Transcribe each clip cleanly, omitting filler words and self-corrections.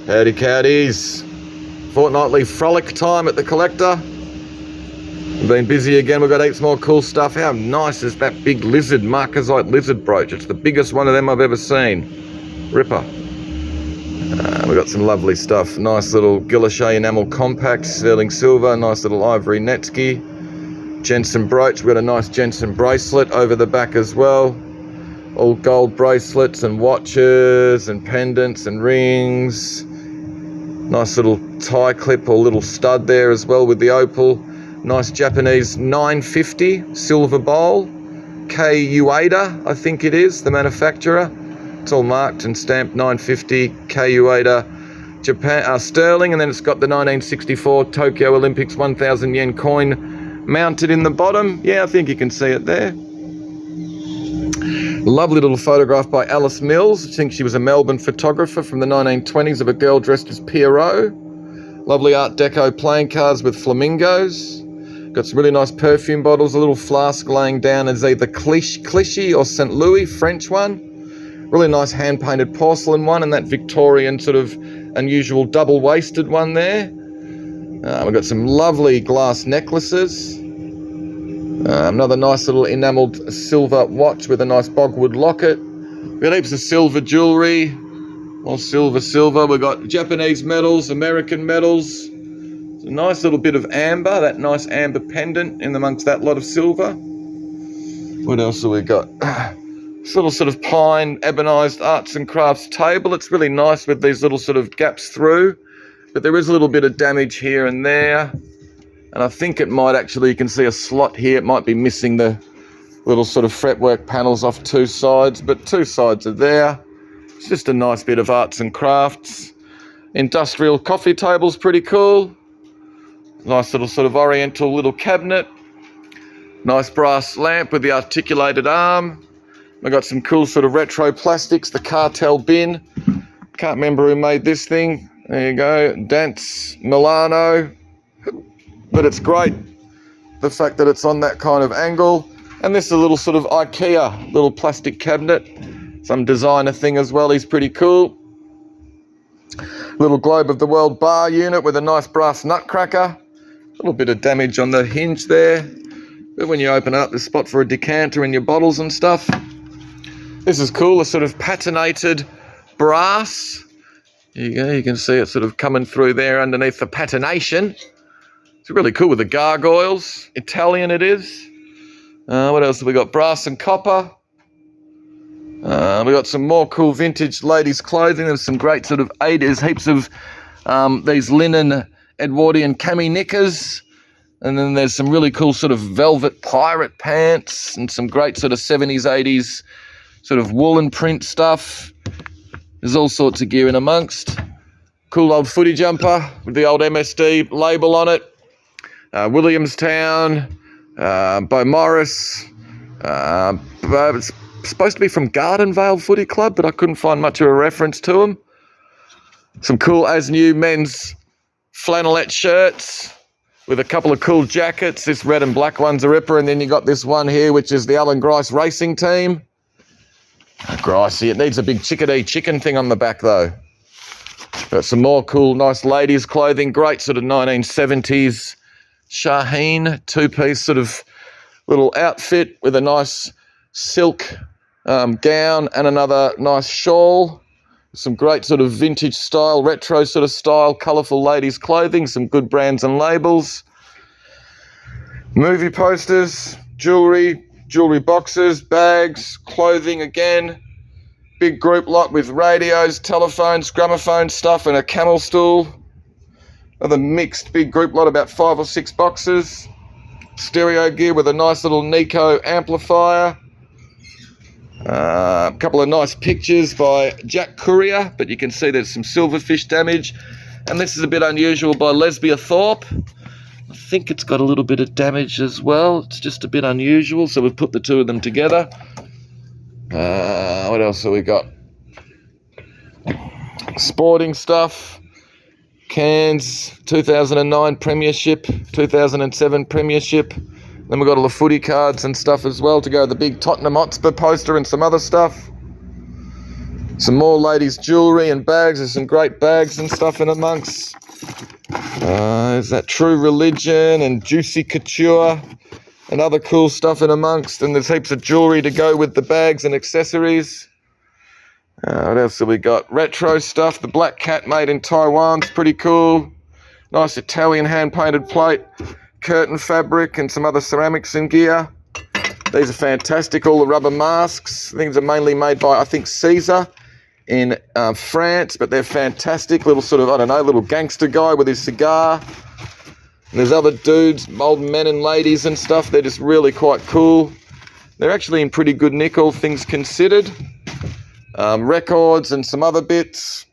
Howdy cowdies. Fortnightly frolic time at the collector. We've been busy again. We've got heaps more cool stuff. How nice is that big lizard, marcasite lizard brooch? It's the biggest one of them I've ever seen. Ripper. We've got some lovely stuff. Nice little guilloche enamel compact, sterling silver, nice little ivory Netsky. Jensen brooch. We've got a nice Jensen bracelet over the back as well. All gold bracelets and watches and pendants and rings. Nice little tie clip or little stud there as well with the opal. Nice Japanese 950 silver bowl. K Ueda, I think it is, the manufacturer. It's all marked and stamped 950 K Ueda Japan, sterling, and then it's got the 1964 Tokyo Olympics 1,000 yen coin mounted in the bottom. Yeah, I think you can see it there. Lovely little photograph by Alice Mills. I think she was a Melbourne photographer from the 1920s of a girl dressed as Pierrot. Lovely Art Deco playing cards with flamingos. Got some really nice perfume bottles. A little flask laying down as either Clichy or St. Louis, French one. Really nice hand-painted porcelain one, and that Victorian sort of unusual double-waisted one there. We've got some lovely glass necklaces. Another nice little enamelled silver watch with a nice bogwood locket. We've got heaps of silver jewellery. All silver. We've got Japanese medals, American medals. It's a nice little bit of amber, that nice amber pendant in amongst that lot of silver. What else have we got? This little sort of pine ebonised arts and crafts table. It's really nice with these little sort of gaps through, but there is a little bit of damage here and there. And I think it might actually, you can see a slot here. It might be missing the little sort of fretwork panels off two sides, but two sides are there. It's just a nice bit of arts and crafts. Industrial coffee table's pretty cool. Nice little sort of oriental little cabinet. Nice brass lamp with the articulated arm. I've got some cool sort of retro plastics, the cartel bin. Can't remember who made this thing. There you go, Dance Milano. But it's great, the fact that it's on that kind of angle. And this is a little sort of IKEA little plastic cabinet. Some designer thing as well, he's pretty cool. Little globe of the world bar unit with a nice brass nutcracker. A little bit of damage on the hinge there. But when you open up, there's a spot for a decanter in your bottles and stuff. This is cool, a sort of patinated brass. There you go, you can see it sort of coming through there underneath the patination. It's really cool with the gargoyles. Italian it is. What else have we got? Brass and copper. We got some more cool vintage ladies' clothing. There's some great sort of 80s, heaps of these linen Edwardian cami knickers. And then there's some really cool sort of velvet pirate pants and some great sort of 70s, 80s sort of woolen print stuff. There's all sorts of gear in amongst. Cool old footy jumper with the old MSD label on it. Williamstown, Bo Morris. It's supposed to be from Gardenvale Footy Club, but I couldn't find much of a reference to them. Some cool as new men's flannelette shirts with a couple of cool jackets. This red and black one's a ripper, and then you got this one here, which is the Alan Grice Racing Team. Gricey, it needs a big chickadee chicken thing on the back though. Got some more cool, nice ladies' clothing, great sort of 1970s Shaheen two-piece sort of little outfit with a nice silk gown and another nice shawl. Some great sort of vintage style, retro sort of style, colourful ladies' clothing, some good brands and labels. Movie posters, jewellery boxes, bags, clothing again. Big group lot with radios, telephones, gramophone stuff and a camel stool. Another mixed big group lot, about 5 or 6 boxes. Stereo gear with a nice little Nico amplifier. A couple of nice pictures by Jack Courier, but you can see there's some silverfish damage. And this is a bit unusual by Lesbia Thorpe. I think it's got a little bit of damage as well. It's just a bit unusual, so we've put the two of them together. What else have we got? Sporting stuff. Cairns 2009 Premiership, 2007 Premiership. Then we've got all the footy cards and stuff as well to go with the big Tottenham Hotspur poster and some other stuff. Some more ladies' jewellery and bags. There's some great bags and stuff in amongst. There's that True Religion and Juicy Couture and other cool stuff in amongst. And there's heaps of jewellery to go with the bags and accessories. What else have we got? Retro stuff. The Black Cat made in Taiwan's pretty cool. Nice Italian hand-painted plate. Curtain fabric and some other ceramics and gear. These are fantastic. All the rubber masks. Things are mainly made by, I think, Caesar in France, but they're fantastic. Little sort of, I don't know, little gangster guy with his cigar. And there's other dudes, old men and ladies and stuff. They're just really quite cool. They're actually in pretty good nick, all things considered. Records and some other bits.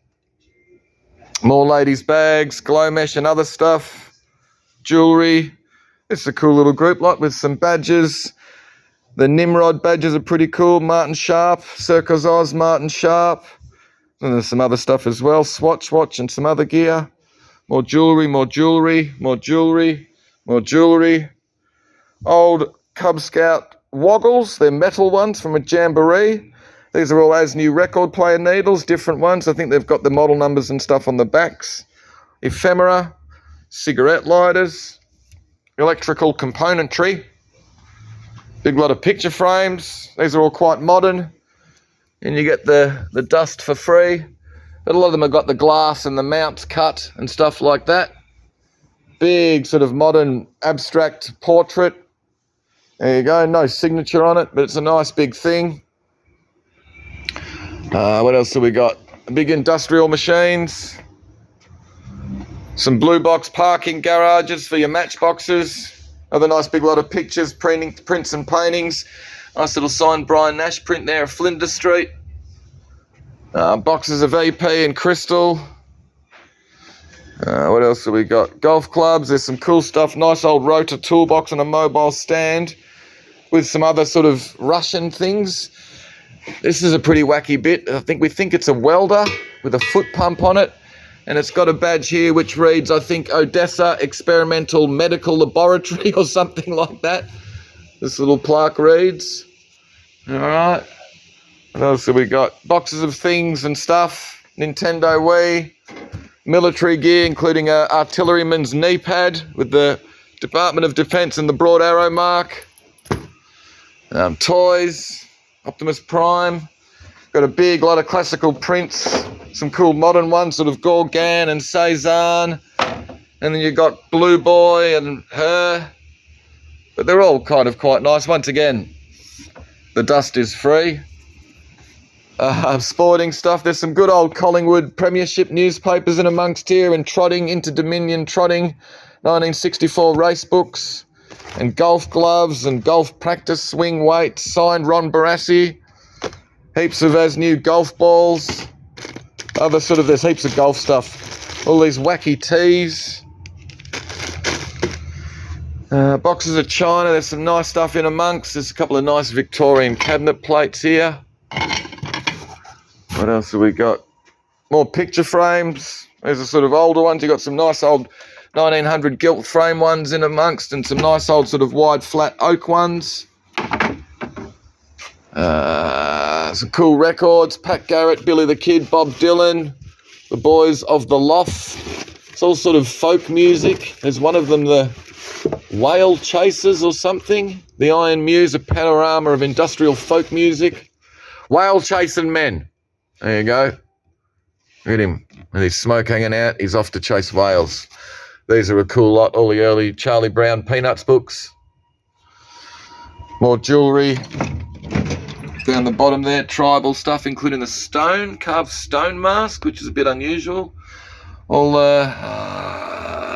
More ladies' bags, glow mesh and other stuff. Jewellery. It's a cool little group lot with some badges. The Nimrod badges are pretty cool. Martin Sharp, Circus Oz, Martin Sharp. And there's some other stuff as well. Swatch watch and some other gear. More jewellery, more jewellery, more jewellery, more jewellery. Old Cub Scout woggles. They're metal ones from a jamboree. These are all as new record player needles, different ones. I think they've got the model numbers and stuff on the backs. Ephemera, cigarette lighters, electrical componentry. Big lot of picture frames. These are all quite modern. And you get the dust for free. But a lot of them have got the glass and the mounts cut and stuff like that. Big sort of modern abstract portrait. There you go. No signature on it, but it's a nice big thing. What else have we got? Big industrial machines. Some blue box parking garages for your matchboxes. Another nice big lot of pictures, prints and paintings. Nice little signed Brian Nash print there of Flinders Street. Boxes of EP and crystal. What else have we got? Golf clubs. There's some cool stuff. Nice old rotor toolbox on a mobile stand with some other sort of Russian things. This is a pretty wacky bit. We think it's a welder with a foot pump on it. And it's got a badge here which reads, I think, Odessa Experimental Medical Laboratory or something like that. This little plaque reads. All right. What else have we got? Boxes of things and stuff. Nintendo Wii. Military gear, including a artilleryman's knee pad with the Department of Defense and the broad arrow mark. Toys. Optimus Prime. Got a big lot of classical prints. Some cool modern ones, sort of Gorgan and Cezanne. And then you've got Blue Boy and her. But they're all kind of quite nice. Once again, the dust is free. Sporting stuff. There's some good old Collingwood Premiership newspapers in amongst here. And trotting, Inter Dominion trotting. 1964 race books. And golf gloves and golf practice swing weights. Signed Ron Barassi. Heaps of as new golf balls. There's heaps of golf stuff. All these wacky tees. Boxes of china. There's some nice stuff in amongst. There's a couple of nice Victorian cabinet plates here. What else have we got? More picture frames. There's a sort of older ones. You've got some nice old 1900 gilt frame ones in amongst and some nice old sort of wide flat oak ones. Some cool records. Pat Garrett, Billy the Kid, Bob Dylan, the Boys of the Loft. It's all sort of folk music. There's one of them, the Whale Chasers or something. The Iron Muse, a panorama of industrial folk music. Whale Chasing Men. There you go. Look at him. With his smoke hanging out. He's off to chase whales. These are a cool lot. All the early Charlie Brown Peanuts books. More jewellery. Down the bottom there, tribal stuff, including the carved stone mask, which is a bit unusual. All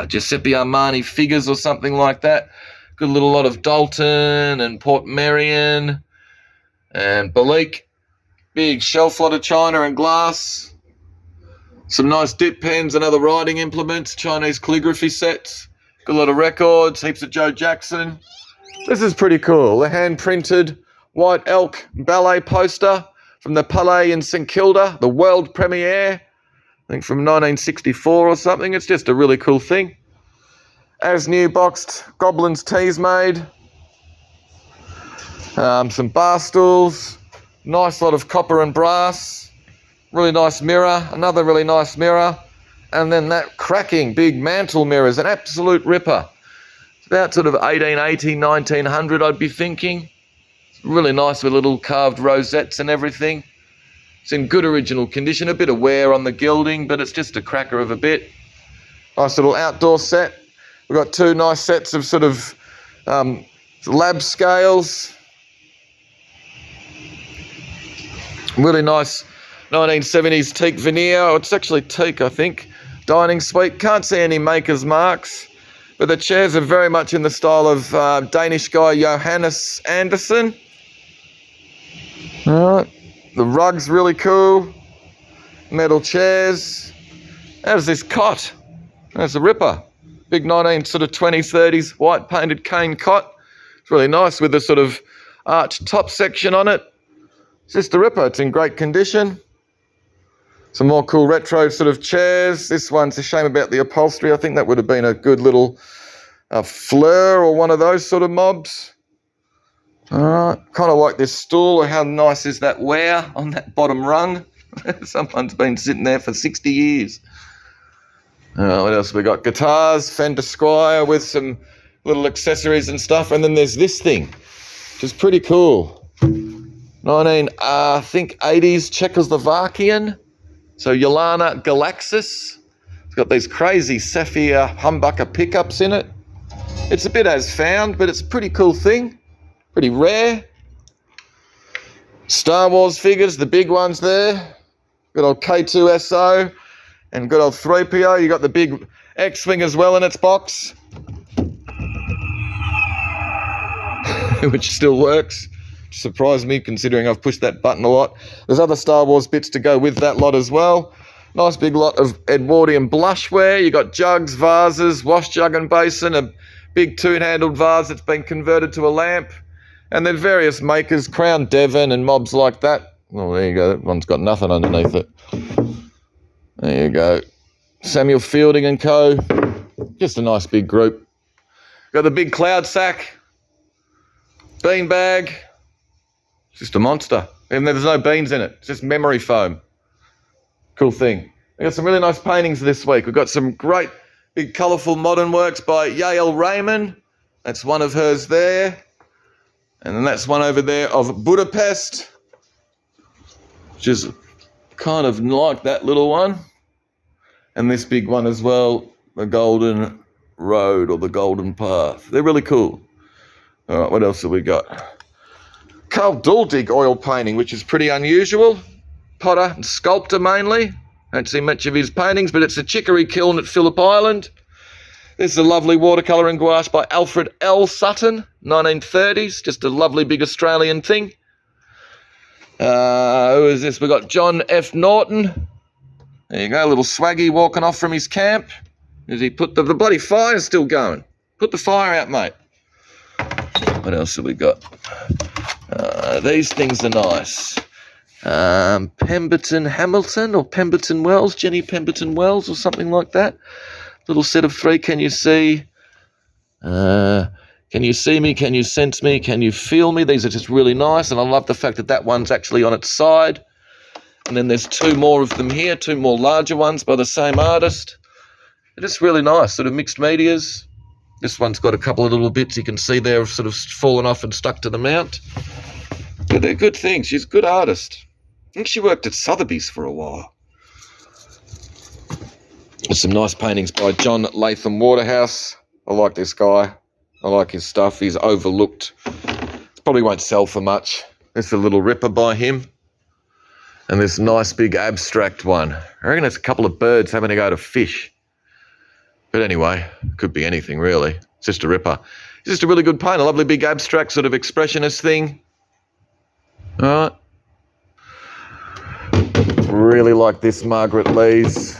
Giuseppe Armani figures or something like that. Got a little lot of Dalton and Port Merion and Balik. Big shelf lot of china and glass. Some nice dip pens and other writing implements, Chinese calligraphy sets. Got a lot of records, heaps of Joe Jackson. This is pretty cool. The hand-printed White Elk ballet poster from the Palais in St Kilda, the world premiere, I think from 1964 or something. It's just a really cool thing. As new boxed Goblin's teas made. Some bar stools, nice lot of copper and brass. really nice mirror, another really nice mirror, and then that cracking big mantle mirror is an absolute ripper. It's about sort of 1880, 1900, I'd be thinking. Really nice with little carved rosettes and everything. It's in good original condition, a bit of wear on the gilding, but it's just a cracker of a bit. Nice little outdoor set. We've got two nice sets of sort of lab scales. Really nice 1970s teak veneer. Oh, it's actually teak, I think. Dining suite. Can't see any maker's marks, but the chairs are very much in the style of Danish guy Johannes Andersen. All right. The rug's really cool. Metal chairs. How's this cot? That's a ripper. Big 20s, 30s white painted cane cot. It's really nice with the sort of arched top section on it. It's just a ripper. It's in great condition. Some more cool retro sort of chairs. This one's a shame about the upholstery. I think that would have been a good little Fleur or one of those sort of mobs. Alright, kind of like this stool. How nice is that wear on that bottom rung? Someone's been sitting there for 60 years. What else we got? Guitars, Fender Squier with some little accessories and stuff. And then there's this thing, which is pretty cool. 80s Czechoslovakian. So Yelena Galaxis. It's got these crazy sapphire humbucker pickups in it. It's a bit as found, but it's a pretty cool thing. Pretty rare. Star Wars figures, the big ones there. Good old K2SO and good old 3PO. You got the big X-Wing as well in its box, which still works. Surprised me considering I've pushed that button a lot. There's other Star Wars bits to go with that lot as well. Nice big lot of Edwardian blushware. You got jugs, vases, wash jug and basin, a big two-handled vase that's been converted to a lamp, and then various makers, Crown Devon and mobs like that. Oh, there you go. That one's got nothing underneath it. There you go. Samuel Fielding and Co. Just a nice big group. Got the big cloud sack, beanbag. It's just a monster. And there's no beans in it. It's just memory foam. Cool thing. We got some really nice paintings this week. We've got some great big colourful modern works by Yael Raymond. That's one of hers there. And then that's one over there of Budapest, which is kind of like that little one. And this big one as well, the Golden Road or the Golden Path. They're really cool. All right, what else have we got? Carl Duldig oil painting, which is pretty unusual. Potter and sculptor mainly. Don't see much of his paintings, but it's a chicory kiln at Phillip Island. This is a lovely watercolour and gouache by Alfred L. Sutton, 1930s. Just a lovely big Australian thing. Who is this? We've got John F. Norton. There you go, a little swaggy walking off from his camp. As he put the bloody fire's still going. Put the fire out, mate. What else have we got? These things are nice. Pemberton Hamilton or Pemberton Wells, Jenny Pemberton Wells or something like that. Little set of three. Can you see? Can you see me? Can you sense me? Can you feel me? These are just really nice, and I love the fact that that one's actually on its side. And then there's two more of them here, two more larger ones by the same artist. They're just really nice, sort of mixed medias. This one's got a couple of little bits you can see there sort of fallen off and stuck to the mount. Yeah, they're good things. She's a good artist. I think she worked at Sotheby's for a while. There's some nice paintings by John Latham Waterhouse. I like this guy. I like his stuff. He's overlooked. Probably won't sell for much. There's a little ripper by him. And this nice big abstract one. I reckon it's a couple of birds having to go to fish. But anyway, could be anything really. It's just a ripper. It's just a really good paint. A lovely big abstract sort of expressionist thing. All right. Really like this Margaret Lee's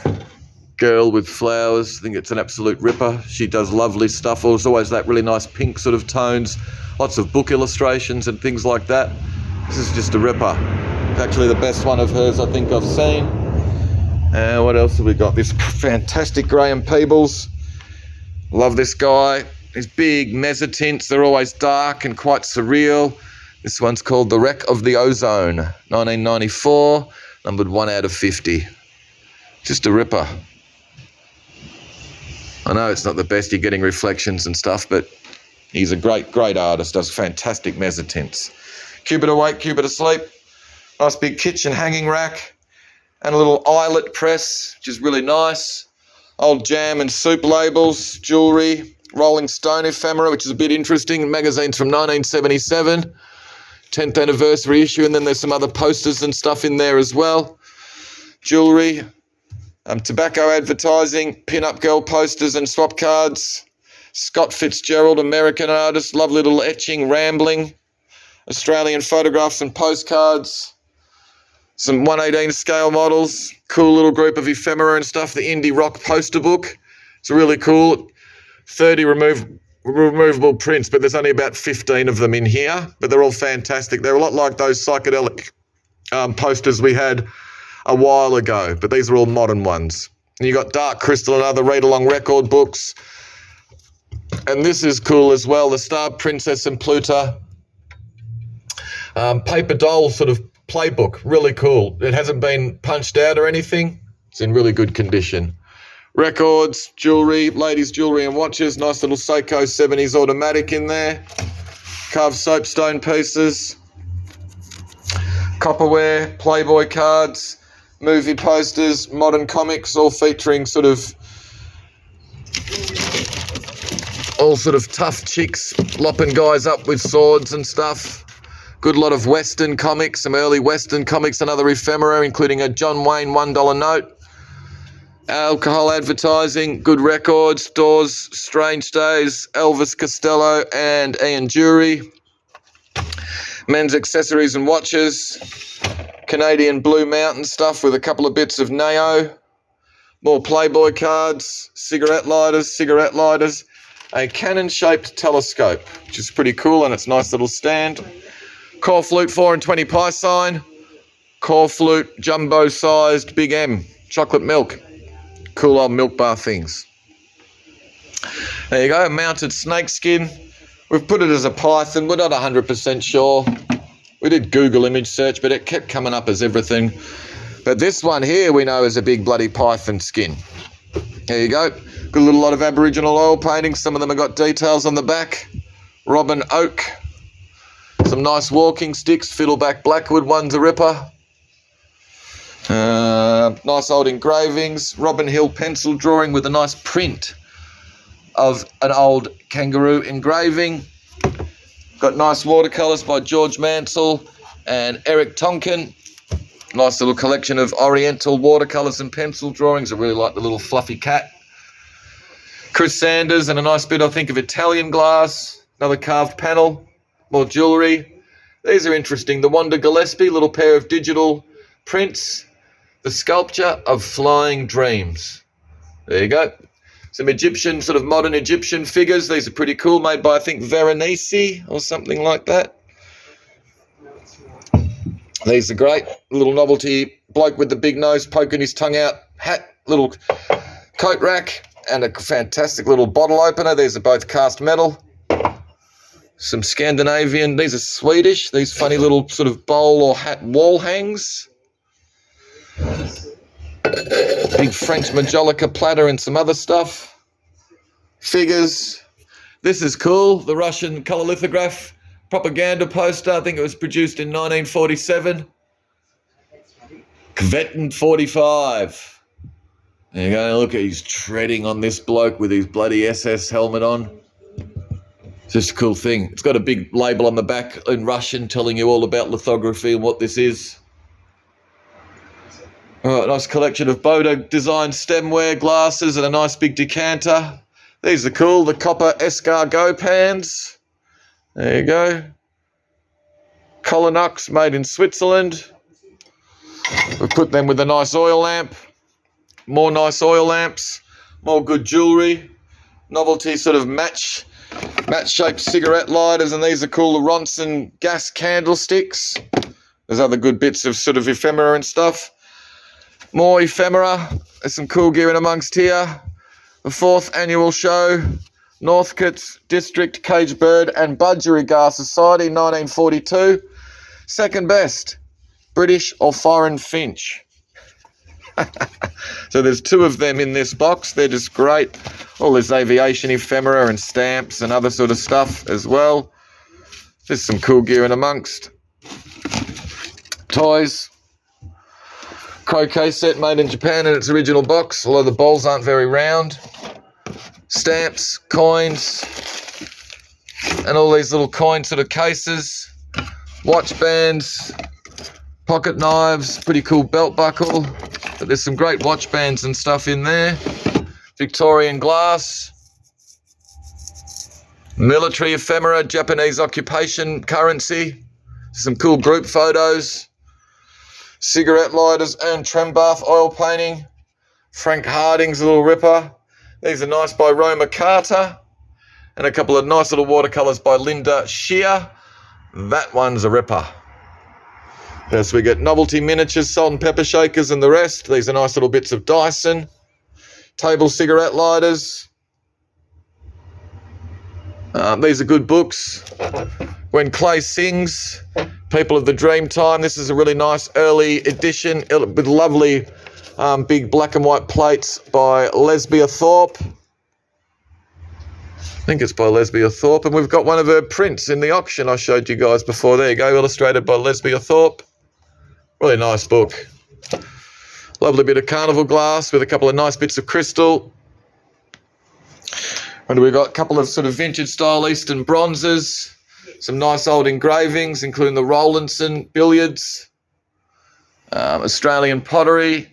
Girl with Flowers. I think it's an absolute ripper. She does lovely stuff. There's always that really nice pink sort of tones. Lots of book illustrations and things like that. This is just a ripper. It's actually the best one of hers I think I've seen. What else have we got? This fantastic Graham Peebles. Love this guy. These big mezzotints. They're always dark and quite surreal. This one's called The Wreck of the Ozone, 1994. Numbered 1 out of 50. Just a ripper. I know it's not the best, you're getting reflections and stuff, but he's a great artist, does fantastic mezzotints. Cupid awake, Cupid asleep. Nice big kitchen hanging rack. And a little eyelet press, which is really nice. Old jam and soup labels, jewellery, Rolling Stone ephemera, which is a bit interesting. Magazines from 1977, 10th anniversary issue, and then there's some other posters and stuff in there as well. Jewellery, tobacco advertising, pin-up girl posters and swap cards. Scott Fitzgerald, American artist, lovely little etching, rambling. Australian photographs and postcards. Some 1/18 scale models, cool little group of ephemera and stuff. The indie rock poster book, it's really cool. 30 removable prints, but there's only about 15 of them in here, but they're all fantastic. They're a lot like those psychedelic posters we had a while ago, but these are all modern ones. And you got Dark Crystal and other read-along record books. And this is cool as well, the Star Princess and Pluto paper doll sort of playbook, really cool. It hasn't been punched out or anything. It's in really good condition. Records, jewellery, ladies' jewellery and watches. Nice little Seiko 70s automatic in there. Carved soapstone pieces. Copperware, Playboy cards, movie posters, modern comics, all featuring sort of tough chicks lopping guys up with swords and stuff. Good lot of Western comics, some early Western comics and other ephemera, including a John Wayne $1 note. Alcohol advertising, good records, Doors, Strange Days, Elvis Costello and Ian Dury. Men's accessories and watches. Canadian Blue Mountain stuff with a couple of bits of Nao. More Playboy cards, cigarette lighters. A cannon-shaped telescope, which is pretty cool, and it's a nice little stand. Core flute 4 and 20 pi sign. Core flute jumbo-sized Big M. Chocolate milk. Cool old milk bar things. There you go, mounted snake skin. We've put it as a python. We're not 100% sure. We did Google image search, but it kept coming up as everything. But this one here we know is a big bloody python skin. There you go. Got a little lot of Aboriginal oil paintings. Some of them have got details on the back. Robin oak. Some nice walking sticks. Fiddleback Blackwood, one's a ripper. Nice old engravings. Robin Hill pencil drawing with a nice print of an old kangaroo engraving. Got nice watercolours by George Mansell and Eric Tonkin. Nice little collection of oriental watercolours and pencil drawings. I really like the little fluffy cat. Chris Sanders and a nice bit, I think, of Italian glass. Another carved panel. More jewellery. These are interesting. The Wanda Gillespie, little pair of digital prints. The sculpture of flying dreams. There you go. Some Egyptian, sort of modern Egyptian figures. These are pretty cool, made by, I think, Veronese or something like that. These are great. A little novelty bloke with the big nose poking his tongue out. Hat, little coat rack, and a fantastic little bottle opener. These are both cast metal. Some Scandinavian, these are Swedish, these funny little sort of bowl or hat wall hangs. Big French Majolica platter and some other stuff. Figures. This is cool, the Russian colour lithograph propaganda poster. I think it was produced in 1947. Kvetten 45. There you go, look at he's treading on this bloke with his bloody SS helmet on. Just a cool thing. It's got a big label on the back in Russian telling you all about lithography and what this is. All right, nice collection of Boda designed stemware, glasses, and a nice big decanter. These are cool. The copper escargot pans. There you go. Colonux made in Switzerland. We've put them with a nice oil lamp. More nice oil lamps. More good jewellery. Novelty sort of match-shaped cigarette lighters, and these are cool. The Ronson gas candlesticks. There's other good bits of sort of ephemera and stuff. More ephemera. There's some cool gear in amongst here. The 4th annual show. Northcote District Cage Bird and Budgeriggar Society, 1942. Second best. British or foreign finch. So there's 2 of them in this box. They're just great. All this aviation ephemera and stamps and other sort of stuff as well. There's some cool gear in amongst. Toys. Croquet set made in Japan in its original box, although the balls aren't very round. Stamps, coins, and all these little coin sort of cases. Watch bands, pocket knives, pretty cool belt buckle. But there's some great watch bands and stuff in there. Victorian glass. Military ephemera, Japanese occupation currency. Some cool group photos. Cigarette lighters and tram bath oil painting. Frank Harding's a little ripper. These are nice by Roma Carter. And a couple of nice little watercolours by Linda Shear. That one's a ripper. Yes, we get novelty miniatures, salt and pepper shakers and the rest. These are nice little bits of Dyson. Table cigarette lighters. These are good books. When Clay Sings, People of the Dream Time. This is a really nice early edition with lovely big black and white plates by Lesbia Thorpe. I think it's by Lesbia Thorpe. And we've got one of her prints in the auction I showed you guys before. There you go, illustrated by Lesbia Thorpe. Really nice book. Lovely bit of carnival glass with a couple of nice bits of crystal. And we've got a couple of sort of vintage style Eastern bronzes. Some nice old engravings, including the Rowlandson billiards. Australian pottery.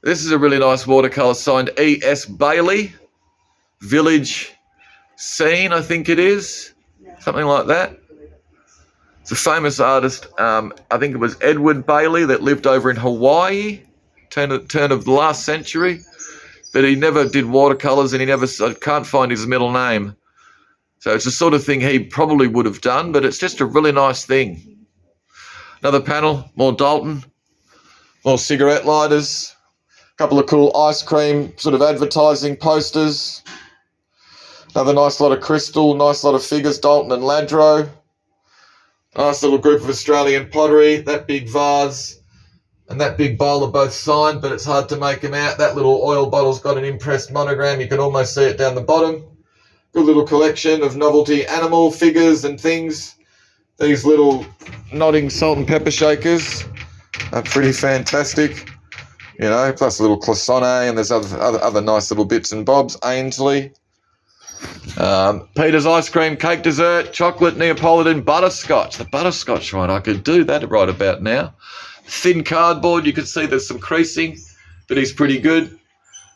This is a really nice watercolour signed E.S. Bailey. Village Scene, I think it is. Something like that. It's a famous artist. I think it was Edward Bailey that lived over in Hawaii, turn of the last century. But he never did watercolours and I can't find his middle name. So it's the sort of thing he probably would have done, but it's just a really nice thing. Another panel, more Dalton, more cigarette lighters, a couple of cool ice cream sort of advertising posters. Another nice lot of crystal, nice lot of figures, Dalton and Ladro. Nice little group of Australian pottery, that big vase and that big bowl are both signed, but it's hard to make them out. That little oil bottle's got an impressed monogram. You can almost see it down the bottom. Good little collection of novelty animal figures and things. These little nodding salt and pepper shakers are pretty fantastic. You know, plus a little Clasone, and there's other nice little bits and bobs. Ainsley. Peter's ice cream, cake dessert, chocolate, Neapolitan, butterscotch. The butterscotch one, I could do that right about now. Thin cardboard, you can see there's some creasing, but he's pretty good.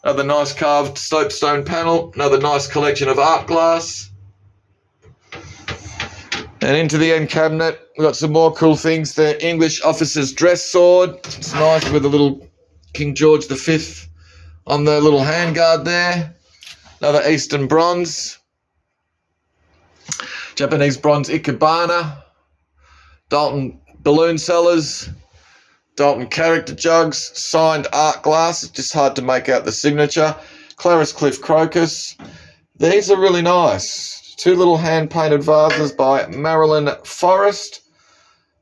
Another nice carved soapstone panel. Another nice collection of art glass. And into the end cabinet, we've got some more cool things. The English officer's dress sword. It's nice with a little King George V on the little handguard there. Another Eastern bronze. Japanese bronze Ikebana. Dalton balloon sellers. Dalton character jugs. Signed art glass. It's just hard to make out the signature. Clarice Cliff crocus. These are really nice. 2 little hand-painted vases by Marilyn Forrest.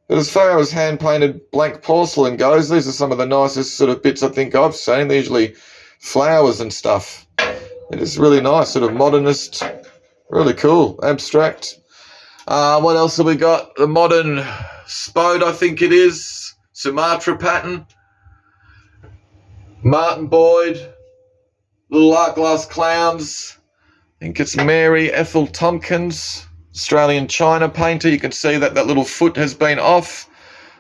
But as far as hand-painted blank porcelain goes, these are some of the nicest sort of bits I think I've seen. They're usually flowers and stuff. It is really nice, sort of modernist, really cool, abstract. What else have we got? The modern Spode, I think it is. Sumatra pattern. Martin Boyd. Little art glass clowns. I think it's Mary Ethel Tompkins. Australian China painter. You can see that little foot has been off.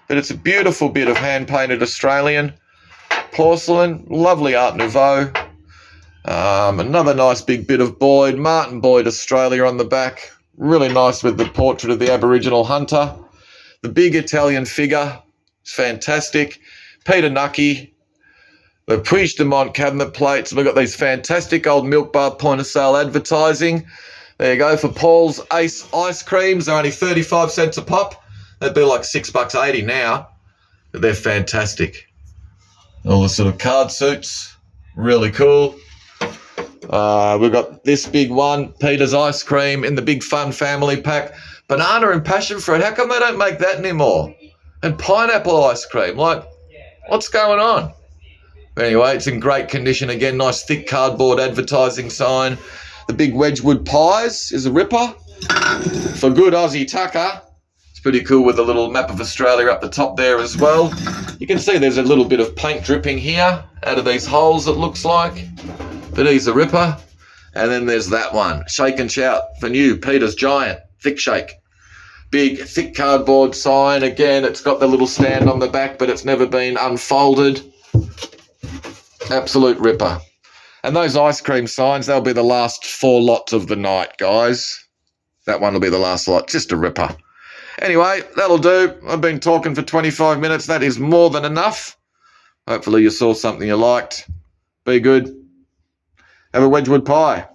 But it's a beautiful bit of hand-painted Australian porcelain. Lovely Art Nouveau. Another nice big bit of Boyd, Martin Boyd, Australia on the back. Really nice with the portrait of the Aboriginal hunter. The big Italian figure, it's fantastic. Peter Nucky. The Puig de Mont cabinet plates. We've got these fantastic old Milk Bar point of sale advertising. There you go for Paul's Ace ice creams. They're only 35 cents a pop. They'd be like $6.80 now. But they're fantastic. All the sort of card suits. Really cool. We've got this big one, Peter's ice cream in the big fun family pack. Banana and passion fruit. How come they don't make that anymore? And pineapple ice cream. Like, what's going on? But anyway, it's in great condition again. Nice thick cardboard advertising sign. The big Wedgwood pies is a ripper. For good Aussie tucker. It's pretty cool with the little map of Australia up the top there as well. You can see there's a little bit of paint dripping here out of these holes, it looks like. But he's a ripper. And then there's that one. Shake and Shout for new. Peter's Giant. Thick shake. Big, thick cardboard sign. Again, it's got the little stand on the back, but it's never been unfolded. Absolute ripper. And those ice cream signs, they'll be the last 4 lots of the night, guys. That one will be the last lot. Just a ripper. Anyway, that'll do. I've been talking for 25 minutes. That is more than enough. Hopefully you saw something you liked. Be good. Have a Wedgwood pie.